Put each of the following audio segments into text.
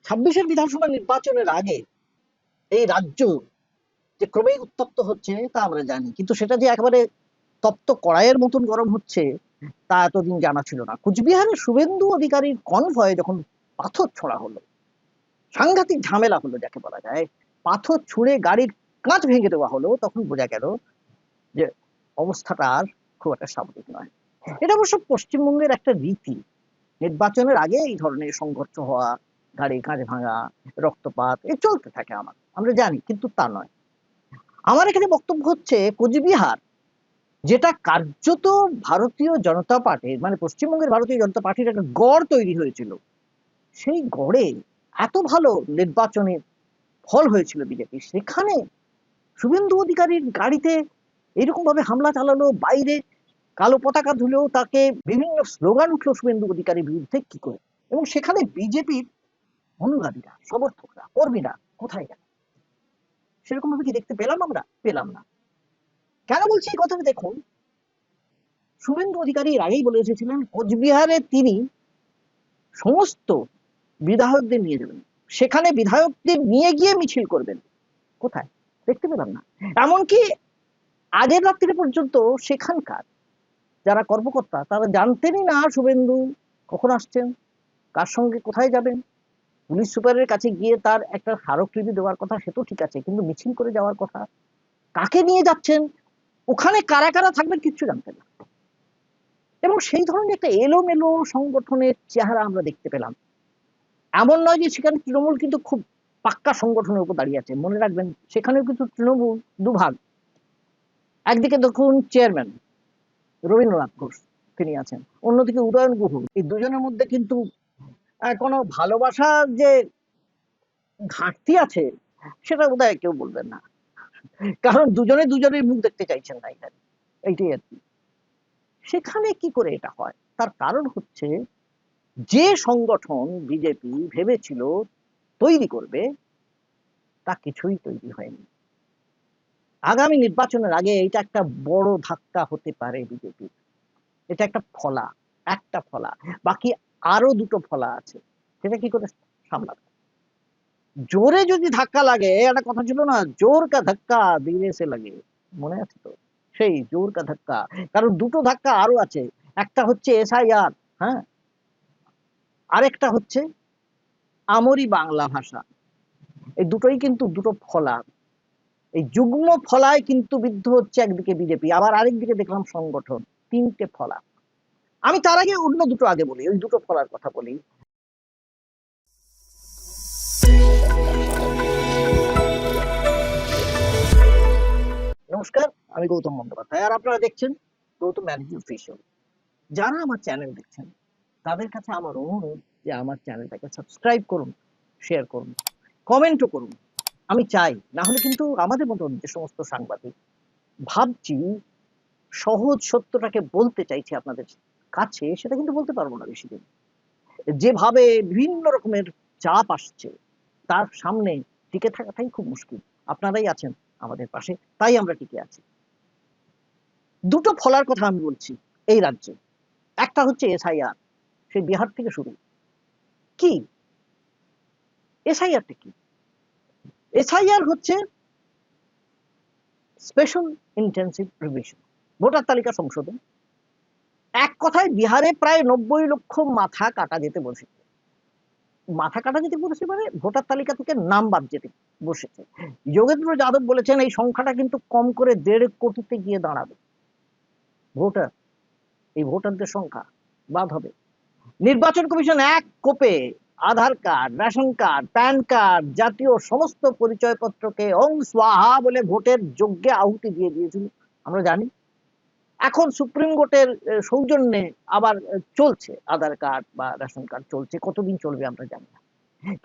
ছাব্বিশের বিধানসভা নির্বাচনের আগে এই রাজ্য যে ক্রমেই উত্তপ্ত হচ্ছে তা আমরা জানি, কিন্তু সেটা যে একেবারে তপ্ত কড়াইয়ের মতন গরম হচ্ছে তা এতদিন জানা ছিল না। কুচবিহারের শুভেন্দু অধিকারীর কনভয়ে যখন পাথর ছোড়া হলো, সাংঘাতিক ঝামেলা হলো যাকে বলা যায়, পাথর ছুঁড়ে গাড়ির কাঁচ ভেঙে দেওয়া হলো, তখন বোঝা গেল যে অবস্থাটা আর খুব একটা স্বাভাবিক নয়। এটা অবশ্য পশ্চিমবঙ্গের একটা রীতি, নির্বাচনের আগে এই ধরনের সংঘর্ষ হওয়া, গাড়ির কাঁচ ভাঙা, রক্তপাত এ চলতে থাকে, আমরা জানি, কিন্তু তা নয়। আমার এখানে বক্তব্য হচ্ছে কোচবিহার, যেটা কার্যত ভারতীয় জনতা পার্টির, মানে পশ্চিমবঙ্গের ভারতীয় জনতা পার্টির একটা গড় তৈরি হয়েছিল, সেই গড়ে এত ভালো নির্বাচনের ফল হয়েছিল বিজেপি, সেখানে শুভেন্দু অধিকারীর গাড়িতে এরকম ভাবে হামলা চালালো, বাইরে কালো পতাকা ধুলেও তাকে বিভিন্ন স্লোগান উঠলো শুভেন্দু অধিকারীর বিরুদ্ধে, কি করে? এবং সেখানে বিজেপির অনুগামীরা, সমর্থকরা, কর্মীরা কোথায় গেল? সেরকম ভাবে কি দেখতে পেলাম? আমরা পেলাম না। কেন বলছি এই কথাটা? দেখুন, শুভেন্দু অধিকারী এর আগেই বলে এসেছিলেন কোচবিহারে তিনি সমস্ত বিধায়কদের নিয়ে যাবেন, সেখানে বিধায়কদের নিয়ে গিয়ে মিছিল করবেন। কোথায়? দেখতে পেলাম না। এমনকি আগের রাত্রি পর্যন্ত সেখানকার যারা কর্মকর্তা তারা জানতেনই না শুভেন্দু কখন আসছেন, কার সঙ্গে কোথায় যাবেন। পুলিশ সুপারের কাছে গিয়ে তার একটা স্মারকলিপি দেওয়ার কথা, সে তো ঠিক আছে, কিন্তু মিছিল করে যাওয়ার কথা, কাকে নিয়ে যাচ্ছেন, ওখানে কারা কারা থাকবেন, কিচ্ছু জানতেন না। এবং সেই ধরনের একটা এলোমেলো সংগঠনের চেহারা আমরা দেখতে পেলাম। এমন নয় যে সেখানে তৃণমূল কিন্তু খুব পাক্কা সংগঠনের উপর দাঁড়িয়ে আছে, মনে রাখবেন সেখানেও কিন্তু তৃণমূল দুভাগ। একদিকে দেখুন চেয়ারম্যান রবীন্দ্রনাথ ঘোষ, তিনি আছেন, অন্যদিকে উদয়ন গুহ। এই দুজনের মধ্যে কিন্তু কোনো ভালোবাসার যে ঘাটতি আছে সেটা বোধহয় কেউ বলবেন না, কারণ দুজনে দুজনের মুখ দেখতে চাইছেন না এখানে, এইটাই আর কি। সেখানে কি করে এটা হয়? তার কারণ হচ্ছে যে সংগঠন বিজেপি ভেবেছিল তৈরি করবে তা কিছুই তৈরি হয়নি। আগামী নির্বাচনের আগে এটা একটা বড় ধাক্কা হতে পারে বিজেপি। এটা একটা ফলা, একটা ফলা, বাকি আরো দুটো ফলা আছে, সেটা কি করে সামলাবে? জোরে যদি ধাক্কা লাগে, একটা কথা ছিল না, জোর কা ধাক্কা ধীরে সে লাগে, মনে আছে তো? সেই জোর কা ধাক্কা, কারণ দুটো ধাক্কা আরো আছে। একটা হচ্ছে এসআইআর, হ্যাঁ, আরেকটা হচ্ছে আমরি বাংলা ভাষা। এই দুটোই কিন্তু দুটো ফলা, এই যুগ্ম ফলায় কিন্তু বিদ্ধ হচ্ছে একদিকে বিজেপি, আবার আরেকদিকে দেখলাম সংগঠন, তিনটে ফলা। আমি তার আগে অন্য দুটো আগে বলি, ওই দুটো ফলার কথা বলি। নমস্কার, আমি গৌতম বন্দ্যোপাধ্যায়, আর আপনারা দেখছেন গৌতম ব্যানার্জি অফিসিয়াল। যারা আমার চ্যানেল দেখছেন তাদের কাছে আমার অনুরোধ যে আমার চ্যানেলটাকে সাবস্ক্রাইব করুন, শেয়ার করুন, কমেন্টও করুন। আমি চাই, না হলে কিন্তু আমাদের মতন যে সমস্ত সাংবাদিক ভাবছি সহজ সত্যটাকে বলতে চাইছি আপনাদের কাছে, সেটা কিন্তু বলতে পারবো না বেশি দিন। যেভাবে বিভিন্ন রকমের চাপ আসছে তার সামনে টিকে থাকাটাই খুব মুশকিল। আপনারাই আছেন আমাদের পাশে, তাই আমরা টিকে আছি। দুটো ফলার কথা আমি বলছি এই রাজ্যে। একটা হচ্ছে এসআইআর, সেই বিহার থেকে শুরু। কি এসআইআরটা? কি এসআইআর? হচ্ছে স্পেশাল ইন্টেন্সিভ রিভিশন, ভোটার তালিকা সংশোধন। এক কথায় বিহারে প্রায় 90 লক্ষ মাথা কাটা যেতে বসেছে। মাথা কাটা যেতে বসেছে মানে ভোটার তালিকা থেকে নাম বাদ যেতে বসেছে। যোগেন্দ্র যাদব বলেছেন এই সংখ্যাটা কিন্তু কম করে 1.5 কোটিতে গিয়ে দাঁড়াবে ভোটার, এই ভোটারদের সংখ্যা বাদ হবে। নির্বাচন কমিশন এক কোপে Aadhaar card, ration card, PAN card, জাতীয় সমস্ত পরিচয়পত্রকে ওং স্বাহা বলে ভোটের যজ্ঞে আহুতি দিয়ে দিয়েছিল, আমরা জানি। এখন সুপ্রিম কোর্টের সৌজন্যে আবার চলছে, আধার কার্ড বা রেশন কার্ড চলছে, কতদিন চলবে আমরা জানি না।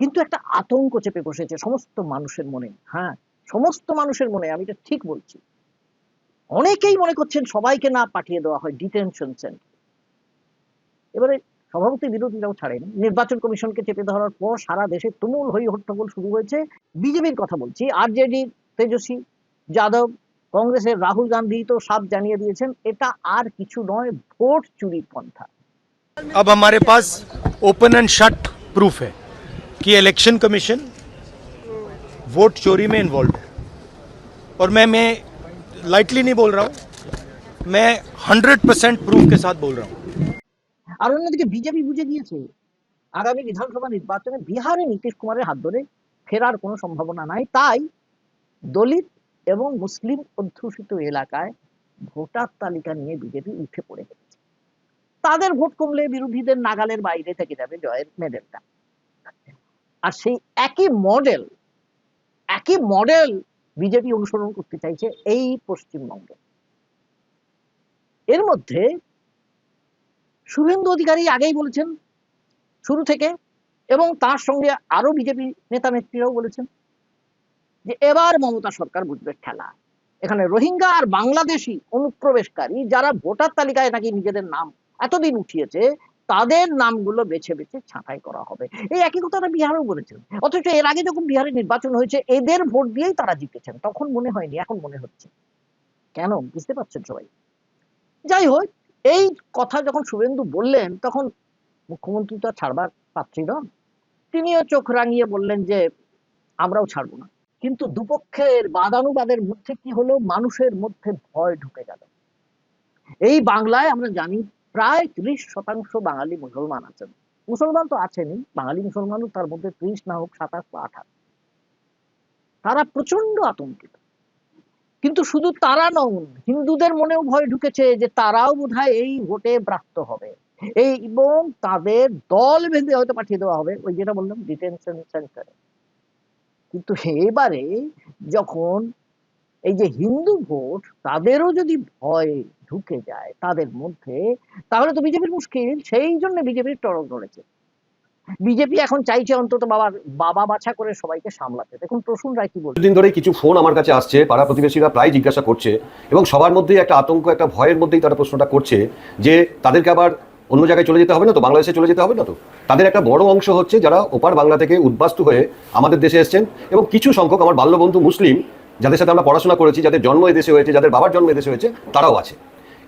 কিন্তু একটা আতঙ্ক চেপে বসেছে সমস্ত মানুষের মনে। হ্যাঁ, সমস্ত মানুষের মনে, আমি এটা ঠিক বলছি। অনেকেই মনে করছেন সবাইকে না পাঠিয়ে দেওয়া হয় ডিটেনশন সেন্টার। এবারে সভাপতি বিরোধীরাও ছাড়েনি, নির্বাচন কমিশনকে চেপে ধরার পর সারা দেশে তুমুল হই হট্টগোল শুরু হয়েছে। বিজেপির কথা বলছি, আরজেডি তেজস্বী যাদব, কংগ্রেসের রাহুল গান্ধী তো সাফ জানিয়ে দিয়েছেন এটা আর কিছু নয়, ভোট চুরির পন্থা। अब हमारे पास ओपन एंड शट प्रूफ है कि इलेक्शन कमीशन वोट चोरी में इन्वॉल्व है। और मैं लाइटली नहीं बोल रहा हूं, मैं 100% प्रूफ के साथ बोल रहा हूं। আর অন্যদিকে বিজেপি বুঝে গিয়েছে আগামী বিধানসভা নির্বাচনে বিহারে নীতিশ কুমারের হাত ধরে ফেরার কোনো সম্ভাবনা নাই। তাই দলিত এবং মুসলিম অধ্যুষিত এলাকায় ভোটার তালিকা নিয়ে বিজেপি উঠে পড়ে গেছে। তাদের ভোট কমলে বিরোধীদের নাগালের বাইরে থেকে যাবে জয়ের মেডেলটা। আর সেই একই মডেল বিজেপি অনুসরণ করতে চাইছে এই পশ্চিমবঙ্গে। এর মধ্যে শুভেন্দু অধিকারী আগেই বলেছেন শুরু থেকে, এবং তার সঙ্গে আরো বিজেপি নেতা নেত্রীরাও বলেছেন যে এবার মমতা সরকার বুঝবে খেলা। এখানে রোহিঙ্গা আর বাংলাদেশি অনুপ্রবেশকারী যারা ভোটার তালিকায় নাকি নিজেদের নাম এতদিন উঠিয়েছে, তাদের নামগুলো বেছে বেছে ছাঁটাই করা হবে। এই একই কথাটা বিহারেও বলেছেন। অথচ এর আগে যখন বিহারে নির্বাচন হয়েছে এদের ভোট দিয়েই তারা জিতেছেন, তখন মনে হয়নি, এখন মনে হচ্ছে। কেন বুঝতে পারছেন সবাই? যাই হোক, এই কথা যখন শুভেন্দু বললেন তখন মুখ্যমন্ত্রী তো ছাড়বার পাত্রী নন। তিনিও চোখ রাঙিয়ে বললেন যে আমরাও ছাড়বো না। কিন্তু দুপক্ষের বাদানুবাদের মধ্যে কি হলো, মানুষের মধ্যে ভয় ঢুকে গেল। এই বাংলায় আমরা জানি প্রায় 30% বাঙালি মুসলমান আছেন। মুসলমান তো আছেনই, বাঙালি মুসলমানও তার মধ্যে 30 না হোক 27 বা 28। তারা প্রচন্ড আতঙ্কিত। কিন্তু শুধু তারা নন, হিন্দুদের মনেও ভয় ঢুকেছে যে তারাও বোধহয় এই ভোটে ব্রাত্য হবে, এবং তাদের দল বেঁধে হয়তো পাঠিয়ে দেওয়া হবে ওই যেটা বললাম ডিটেনশন সেন্টারে। কিন্তু এবারে যখন এই যে হিন্দু ভোট তাদেরও যদি ভয় ঢুকে যায় তাদের মধ্যে, তাহলে তো বিজেপির মুশকিল। সেই জন্য বিজেপির টনক নড়েছে। বিজেপি এখন চাইছে অন্তত বাবা বাছা করে সবাইকে সামলাতে। দেখুন প্রসূন রায় কি বলছেন। দিন ধরে কিছু ফোন আমার কাছে আসছে, পাড়া প্রতিবেশীরা প্রায় জিজ্ঞাসা করছে, এবং সবার মধ্যেই একটা আতঙ্ক, একটা ভয়ের মধ্যেই তারা প্রশ্নটা করছে যে তাদেরকে আবার অন্য জায়গায় চলে যেতে হবে না তো, বাংলাদেশে চলে যেতে হবে না তো। তাদের একটা বড় অংশ হচ্ছে যারা ওপার বাংলা থেকে উদ্বাস্তু হয়ে আমাদের দেশে এসেছেন, এবং কিছু সংখ্যক আমার বাল্যবন্ধু মুসলিম যাদের সাথে আমরা পড়াশোনা করেছি, যাদের জন্ম এদেশে হয়েছে, যাদের বাবার জন্ম এদেশে হয়েছে, তারাও আছে।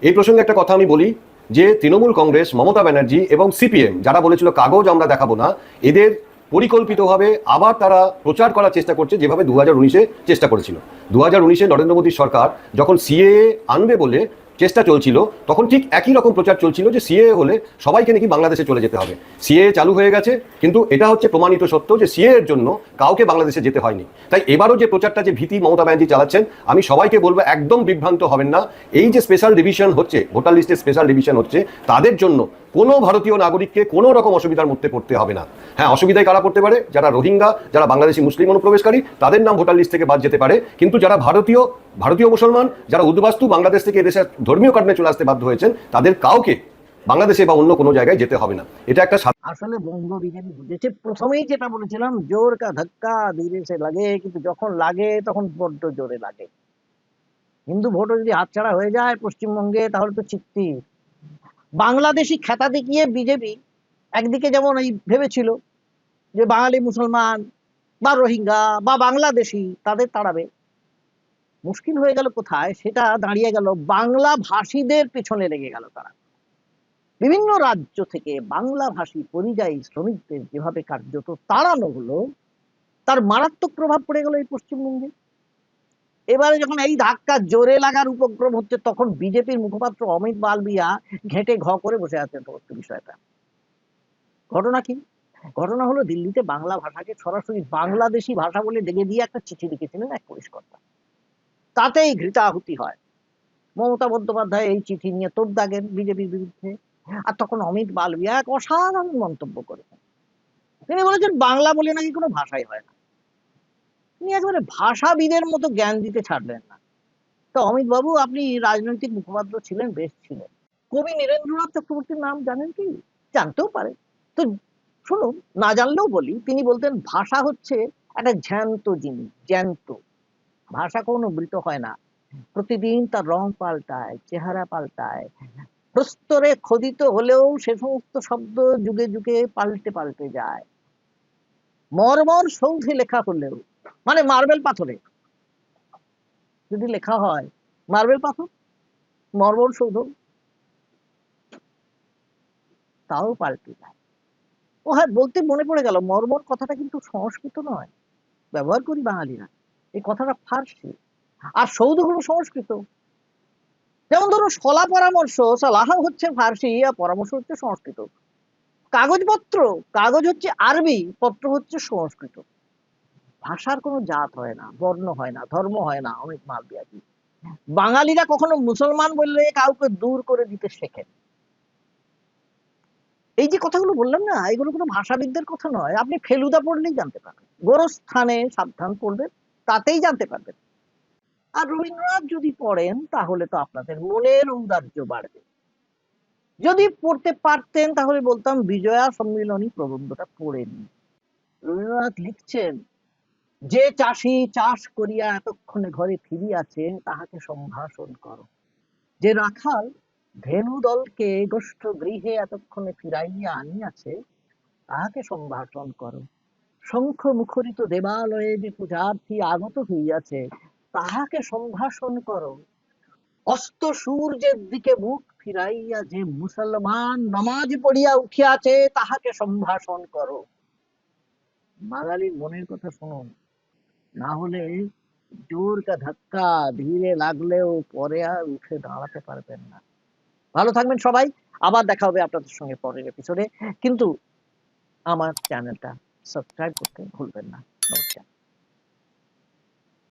এই প্রসঙ্গে একটা কথা আমি বলি যে তৃণমূল কংগ্রেস, মমতা ব্যানার্জি এবং সিপিএম যারা বলেছিল কাগজ আমরা দেখাবো না, এদের পরিকল্পিতভাবে আবার তারা প্রচার করার চেষ্টা করছে যেভাবে 2019-এ চেষ্টা করেছিল। 2019-এ নরেন্দ্র মোদী সরকার যখন সিএএ আনবে বলে চেষ্টা চলছিল, তখন ঠিক একই রকম প্রচার চলছিল যে সিএএ হলে সবাইকে নাকি বাংলাদেশে চলে যেতে হবে। সিএএ চালু হয়ে গেছে, কিন্তু এটা হচ্ছে প্রমাণিত সত্য যে সিএএ এর জন্য কাউকে বাংলাদেশে যেতে হয়নি। তাই এবারও যে প্রচারটা, যে ভীতি মমতা ব্যানার্জি চালাচ্ছেন, আমি সবাইকে বলবো একদম বিভ্রান্ত হবেন না। এই যে স্পেশাল ডিভিশন হচ্ছে, ভোটার লিস্টে স্পেশাল ডিভিশন হচ্ছে, তাদের জন্য কোনো ভারতীয় নাগরিককে কোনো রকম অসুবিধার মধ্যে পড়তে হবে না। হ্যাঁ, অসুবিধায় কারা পড়তে পারে? যারা রোহিঙ্গা, যারা বাংলাদেশি মুসলিম অনুপ্রবেশকারী, তাদের নাম ভোটার লিস্ট থেকে বাদ যেতে পারে। কিন্তু যারা ভারতীয় মুসলমান, যারা উদ্বাস্তু বাংলাদেশ থেকে এদেশে ধর্মীয় কারণে চলে আসতে বাধ্য হয়েছেন, তাদের কাউকে বাংলাদেশে বা অন্য কোনো জায়গায় যেতে হবে না। এটা একটা আসলে বঙ্গ বিজেপি বুঝেছে। প্রথমেই যেটা বলেছিলাম, জোর কা ধাক্কা ধীরে সে লাগে, কিন্তু যখন লাগে তখন বড্ড জোরে লাগে। হিন্দু ভোটও যদি হাতছাড়া হয়ে যায় পশ্চিমবঙ্গে, তাহলে তো চিত্তি। বাংলাদেশি খেতা দেখিয়ে বিজেপি একদিকে যেমন এই ভেবেছিল যে বাঙালি মুসলমান বা রোহিঙ্গা বা বাংলাদেশি তাদের তাড়াবে, মুশকিল হয়ে গেল কোথায়, সেটা দাঁড়িয়ে গেল বাংলা ভাষীদের পেছনে লেগে গেল তারা। বিভিন্ন রাজ্য থেকে বাংলা ভাষী পরিযায়ী শ্রমিকদের যেভাবে কার্যত তাড়ানো হলো, তার মারাত্মক প্রভাব পড়ে গেল এই পশ্চিমবঙ্গে। এবারে যখন এই ধাক্কা জোরে লাগার উপক্রম হচ্ছে, তখন বিজেপির মুখপাত্র অমিত মালবিয়া ঘেঁটে ঘ করে বসে আছেন সমস্ত বিষয়টা। ঘটনা কি? ঘটনা হলো দিল্লিতে বাংলা ভাষাকে সরাসরি বাংলাদেশি ভাষা বলে ডেকে দিয়ে একটা চিঠি লিখেছিলেন এক পরিষ্কর্তা। তাতেই ঘৃতাহুতি হয়। মমতা বন্দ্যোপাধ্যায় এই চিঠি নিয়ে তোপ দাগেন বিজেপির বিরুদ্ধে। আর তখন অমিত মালবিয়া এক অসাধারণ মন্তব্য করেছেন। তিনি বলেছেন বাংলা বলে নাকি কোনো ভাষাই হয় না। তিনি একেবারে ভাষাবিদের মতো জ্ঞান দিতে ছাড়লেন না। তো অমিত বাবু, আপনি রাজনৈতিক মুখপাত্র ছিলেন, বেশ ছিলেন। কবি নীরেন্দ্রনাথ চক্রবর্তীর নাম জানেন কি? জানতেও পারে। তো শুনুন, না জানলেও বলি, তিনি বলতেন ভাষা হচ্ছে একটা জ্যান্ত জিনিস, জ্যান্ত। ভাষা কোনো মৃত হয় না, প্রতিদিন তার রং পাল্টায়, চেহারা পাল্টায়। প্রস্তরে খোদিত হলেও সে সমস্ত শব্দ যুগে যুগে পাল্টে পাল্টে যায়। মর্মর সৌধে লেখা হলেও, মানে মার্বেল পাথরে যদি লেখা হয়, মার্বেল পাথর, মর্মর সৌধ, তাও পাল্টে যায়। ও হ্যাঁ, বলতে মনে পড়ে গেল, মর্মর কথাটা কিন্তু সংস্কৃত নয়, ব্যবহার করি বাঙালিরা, এই কথাটা ফার্সি। আর সৌদগুলো সংস্কৃত। যেমন ধরুন সলা পরামর্শ, সালাহ হচ্ছে ফার্সি আর পরামর্শ হচ্ছে সংস্কৃত। কাগজপত্র, কাগজ হচ্ছে আরবি, পত্র হচ্ছে সংস্কৃত। ভাষার কোনো জাত হয় না, বর্ণ হয় না, ধর্ম হয় না, অনেক মাল দিয়াছি। বাঙালিরা কখনো মুসলমান বললে কাউকে দূর করে দিতে শেখেন। এই যে কথাগুলো বললাম না, এগুলো কোনো ভাষাবিদদের কথা নয়, আপনি ফেলুদা পড়লেই জানতে পারবেন, গোরস্থানে সাবধান পড়বেন, তাতেই জানতে পারবেন। আর রবীন্দ্রনাথ যদি পড়েন তাহলে তো আপনাদের মনের ঔদার্য বাড়বে। যদি পড়তে পারতেন তাহলে বলতাম বিজয়া সম্মিলনী প্রবন্ধটা পড়ে নিন। রবীন্দ্রনাথ লিখছেন, যে চাষি চাষ করিয়া এতক্ষণে ঘরে ফিরিয়াছে তাহাকে সম্ভাষণ করো। যে রাখাল ধেনু দলকে গোষ্ঠ গৃহে এতক্ষণে ফিরাইয়া আনিয়াছে তাহাকে সম্ভাষণ করো। শঙ্খ মুখরিত দেবালয়ে যে পূজার্থী আগত হইয়াছে তাহাকে সম্ভাষণ করো। অস্ত সূর্যের দিকে মুখ ফিরাইয়া যে মুসলমান নামাজ পড়িয়া উঠিয়াছে তাহাকে সম্ভাষণ করো। বাঙালির মনের কথা শুনুন, না হলে জোর কা ধাক্কা ধীরে লাগলেও পরে আর উঠে দাঁড়াতে পারবেন না। ভালো থাকবেন সবাই, আবার দেখা হবে আপনাদের সঙ্গে পরের এপিসোডে। কিন্তু আমার চ্যানেলটা সাবস্ক্রাইব করতে ভুলবেন না। নমস্কার।